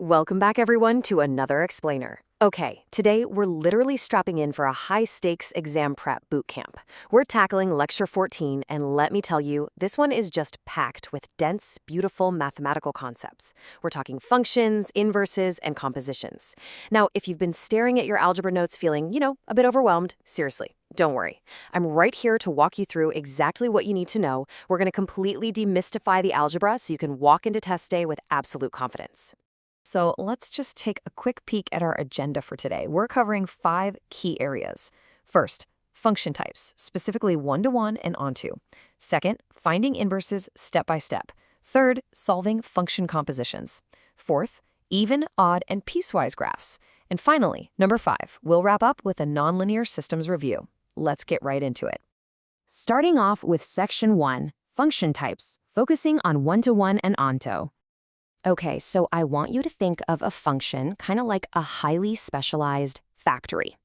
Welcome back, everyone, to another explainer. Okay, today we're literally strapping in for a high-stakes exam prep boot camp. We're tackling Lecture 14, and let me tell you, this one is just packed with dense, beautiful mathematical concepts. We're talking functions, inverses, and compositions. Now, if you've been staring at your algebra notes feeling, a bit overwhelmed, seriously, don't worry. I'm right here to walk you through exactly what you need to know. We're going to completely demystify the algebra so you can walk into test day with absolute confidence. So let's just take a quick peek at our agenda for today. We're covering 5 key areas. First, function types, specifically one-to-one and onto. Second, finding inverses step by step. Third, solving function compositions. Fourth, even, odd, and piecewise graphs. And finally, number 5, we'll wrap up with a nonlinear systems review. Let's get right into it. Starting off with Section 1, function types, focusing on one-to-one and onto. Okay, so I want you to think of a function kind of like a highly specialized factory.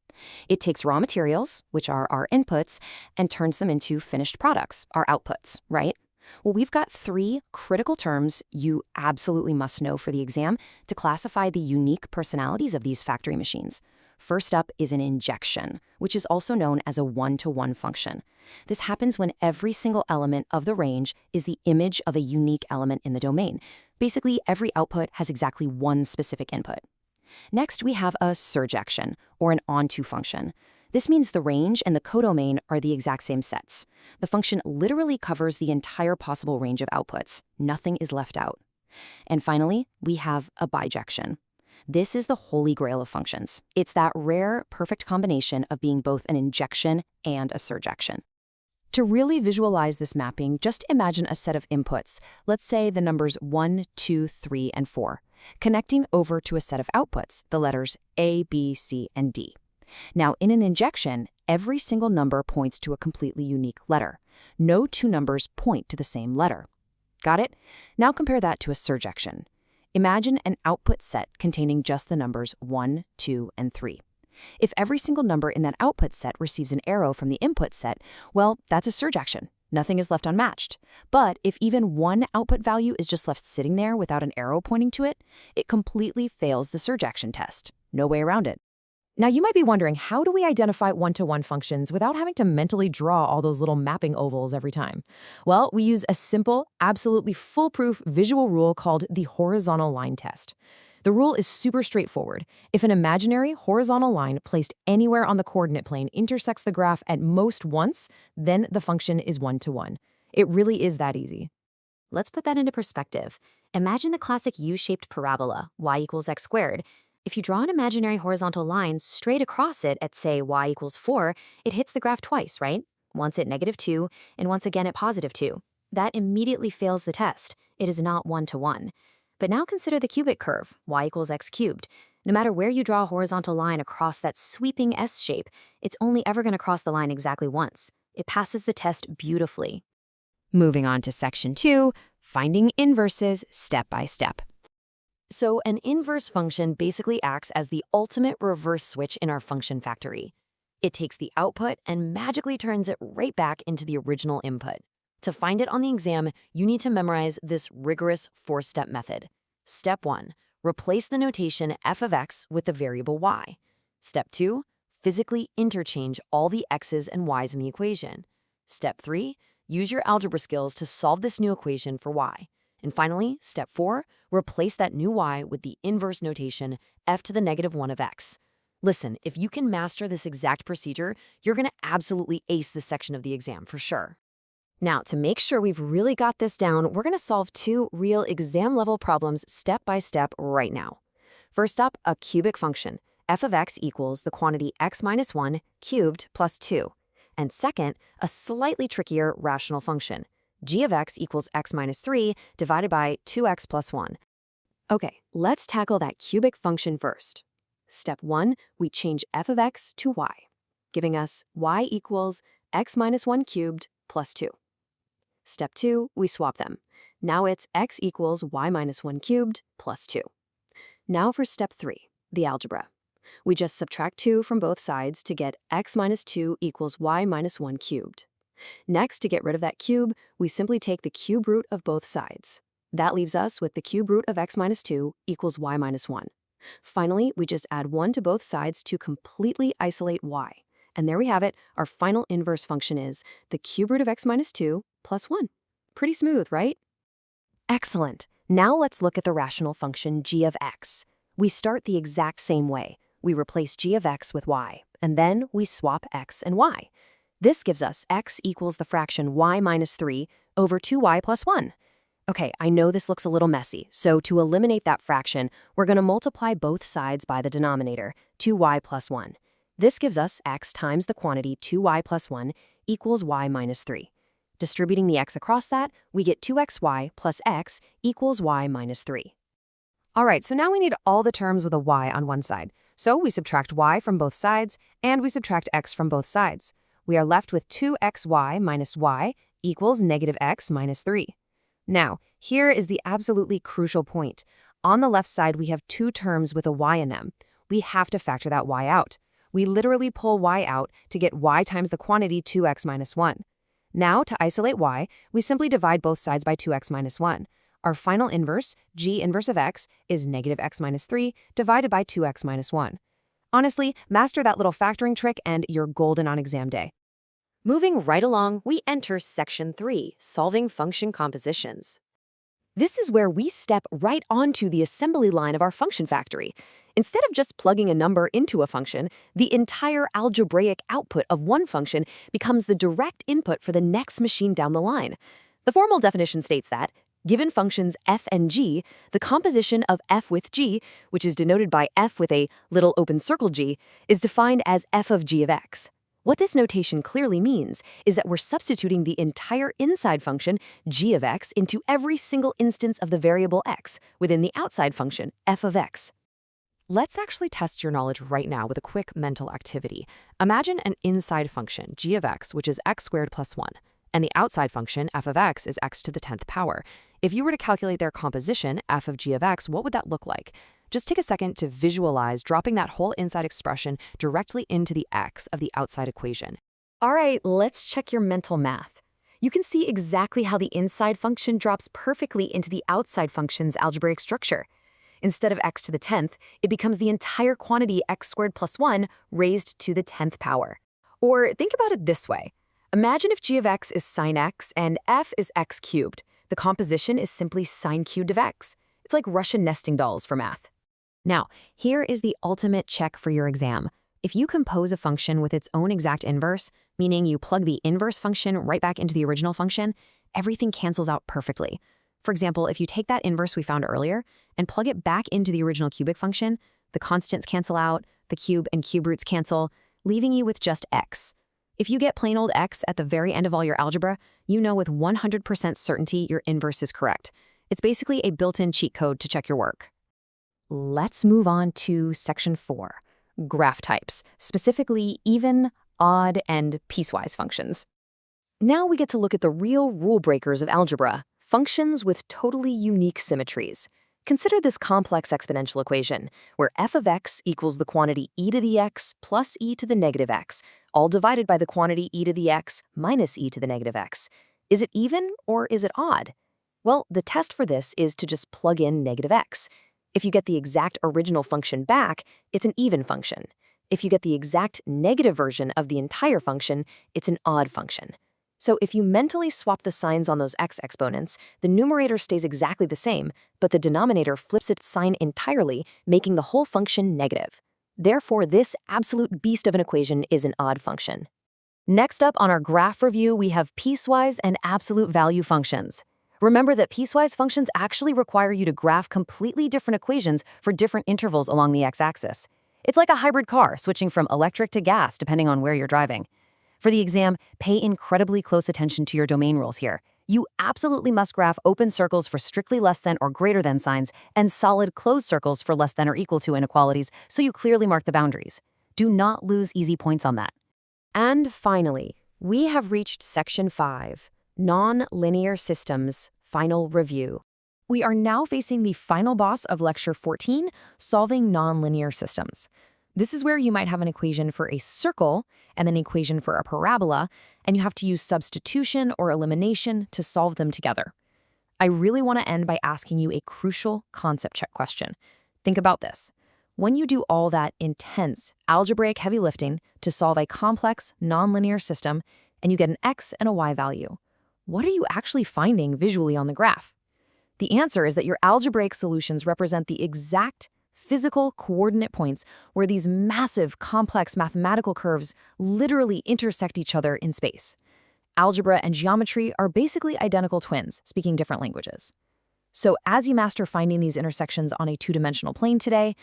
It takes raw materials, which are our inputs, and turns them into finished products, our outputs, right? Well, we've got 3 critical terms you absolutely must know for the exam to classify the unique personalities of these factory machines. First up is an injection, which is also known as a one-to-one function. This happens when every single element of the range is the image of a unique element in the domain. Basically, every output has exactly one specific input. Next, we have a surjection, or an onto function. This means the range and the codomain are the exact same sets. The function literally covers the entire possible range of outputs. Nothing is left out. And finally, we have a bijection. This is the holy grail of functions. It's that rare, perfect combination of being both an injection and a surjection. To really visualize this mapping, just imagine a set of inputs, let's say the numbers 1, 2, 3, and 4, connecting over to a set of outputs, the letters A, B, C, and D. Now, in an injection, every single number points to a completely unique letter. No 2 numbers point to the same letter. Got it? Now compare that to a surjection. Imagine an output set containing just the numbers 1, 2, and 3. If every single number in that output set receives an arrow from the input set, well, that's a surjection. Nothing is left unmatched. But if even one output value is just left sitting there without an arrow pointing to it, it completely fails the surjection test. No way around it. Now, you might be wondering, how do we identify one-to-one functions without having to mentally draw all those little mapping ovals every time? Well, we use a simple, absolutely foolproof visual rule called the horizontal line test. The rule is super straightforward. If an imaginary horizontal line placed anywhere on the coordinate plane intersects the graph at most once, then the function is one-to-one. It really is that easy. Let's put that into perspective. Imagine the classic U-shaped parabola, y equals x squared. If you draw an imaginary horizontal line straight across it at, say, y equals 4, it hits the graph twice, right? Once at -2 and once again at +2. That immediately fails the test. It is not one-to-one. But now consider the cubic curve, y equals x cubed. No matter where you draw a horizontal line across that sweeping S shape, it's only ever going to cross the line exactly once. It passes the test beautifully. Moving on to Section 2, finding inverses step by step. So an inverse function basically acts as the ultimate reverse switch in our function factory. It takes the output and magically turns it right back into the original input. To find it on the exam, you need to memorize this rigorous 4-step method. Step 1, replace the notation f of x with the variable y. Step 2, physically interchange all the x's and y's in the equation. Step 3, use your algebra skills to solve this new equation for y. And finally, step 4, replace that new y with the inverse notation f to the -1 of x. Listen, if you can master this exact procedure, you're going to absolutely ace this section of the exam for sure. Now, to make sure we've really got this down, we're going to solve 2 real exam-level problems step by step right now. First up, a cubic function. F of x equals the quantity x minus 1 cubed plus 2. And second, a slightly trickier rational function. G of x equals x minus 3 divided by 2x plus 1. Okay, let's tackle that cubic function first. Step 1, we change f of x to y, giving us y equals x minus 1 cubed plus 2. Step 2, we swap them. Now it's x equals y minus 1 cubed plus 2. Now for step 3, the algebra. We just subtract 2 from both sides to get x minus 2 equals y minus 1 cubed. Next, to get rid of that cube, we simply take the cube root of both sides. That leaves us with the cube root of x minus 2 equals y minus 1. Finally, we just add 1 to both sides to completely isolate y. And there we have it. Our final inverse function is the cube root of x minus 2 plus 1. Pretty smooth, right? Excellent. Now let's look at the rational function g of x. We start the exact same way. We replace g of x with y, and then we swap x and y. This gives us x equals the fraction y minus 3 over 2y plus 1. Okay, I know this looks a little messy, so to eliminate that fraction, we're going to multiply both sides by the denominator, 2y plus 1. This gives us x times the quantity 2y plus 1 equals y minus 3. Distributing the x across that, we get 2xy plus x equals y minus 3. All right, so now we need all the terms with a y on one side. So we subtract y from both sides, and we subtract x from both sides. We are left with 2xy minus y equals negative x minus 3. Now, here is the absolutely crucial point. On the left side, we have two terms with a y in them. We have to factor that y out. We literally pull y out to get y times the quantity 2x minus 1. Now, to isolate y, we simply divide both sides by 2x minus 1. Our final inverse, g inverse of x, is negative x minus 3 divided by 2x minus 1. Honestly, master that little factoring trick and you're golden on exam day. Moving right along, we enter section 3, solving function compositions. This is where we step right onto the assembly line of our function factory. Instead of just plugging a number into a function, the entire algebraic output of one function becomes the direct input for the next machine down the line. The formal definition states that, given functions f and g, the composition of f with g, which is denoted by f with a little open circle g, is defined as f of g of x. What this notation clearly means is that we're substituting the entire inside function, g of x, into every single instance of the variable x within the outside function, f of x. Let's actually test your knowledge right now with a quick mental activity. Imagine an inside function, g of x, which is x squared plus 1, and the outside function, f of x, is x to the 10th power. If you were to calculate their composition, f of g of x, what would that look like? Just take a second to visualize dropping that whole inside expression directly into the x of the outside equation. All right, let's check your mental math. You can see exactly how the inside function drops perfectly into the outside function's algebraic structure. Instead of x to the 10th, it becomes the entire quantity x squared plus 1 raised to the 10th power. Or think about it this way. Imagine if g of x is sine x and f is x cubed. The composition is simply sine cubed of x. It's like Russian nesting dolls for math. Now, here is the ultimate check for your exam. If you compose a function with its own exact inverse, meaning you plug the inverse function right back into the original function, everything cancels out perfectly. For example, if you take that inverse we found earlier and plug it back into the original cubic function, the constants cancel out, the cube and cube roots cancel, leaving you with just x. If you get plain old x at the very end of all your algebra, you know with 100% certainty your inverse is correct. It's basically a built-in cheat code to check your work. Let's move on to section 4, graph types, specifically even, odd, and piecewise functions. Now we get to look at the real rule breakers of algebra, functions with totally unique symmetries. Consider this complex exponential equation, where f of x equals the quantity e to the x plus e to the negative x, all divided by the quantity e to the x minus e to the negative x. Is it even or is it odd? Well, the test for this is to just plug in negative x. If you get the exact original function back, it's an even function. If you get the exact negative version of the entire function, it's an odd function. So if you mentally swap the signs on those x exponents, the numerator stays exactly the same, but the denominator flips its sign entirely, making the whole function negative. Therefore, this absolute beast of an equation is an odd function. Next up on our graph review, we have piecewise and absolute value functions. Remember that piecewise functions actually require you to graph completely different equations for different intervals along the x-axis. It's like a hybrid car, switching from electric to gas depending on where you're driving. For the exam, pay incredibly close attention to your domain rules here. You absolutely must graph open circles for strictly less than or greater than signs and solid closed circles for less than or equal to inequalities, so you clearly mark the boundaries. Do not lose easy points on that. And finally, we have reached section 5. Non-linear systems, final review. We are now facing the final boss of lecture 14, solving nonlinear systems. This is where you might have an equation for a circle and an equation for a parabola, and you have to use substitution or elimination to solve them together. I really want to end by asking you a crucial concept check question. Think about this. When you do all that intense algebraic heavy lifting to solve a complex, nonlinear system, and you get an x and a y value, what are you actually finding visually on the graph? The answer is that your algebraic solutions represent the exact physical coordinate points where these massive, complex mathematical curves literally intersect each other in space. Algebra and geometry are basically identical twins, speaking different languages. So as you master finding these intersections on a two-dimensional plane today,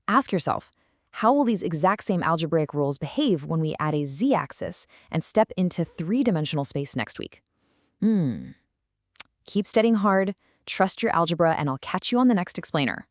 ask yourself, how will these exact same algebraic rules behave when we add a z-axis and step into three-dimensional space next week? Keep studying hard, trust your algebra, and I'll catch you on the next explainer.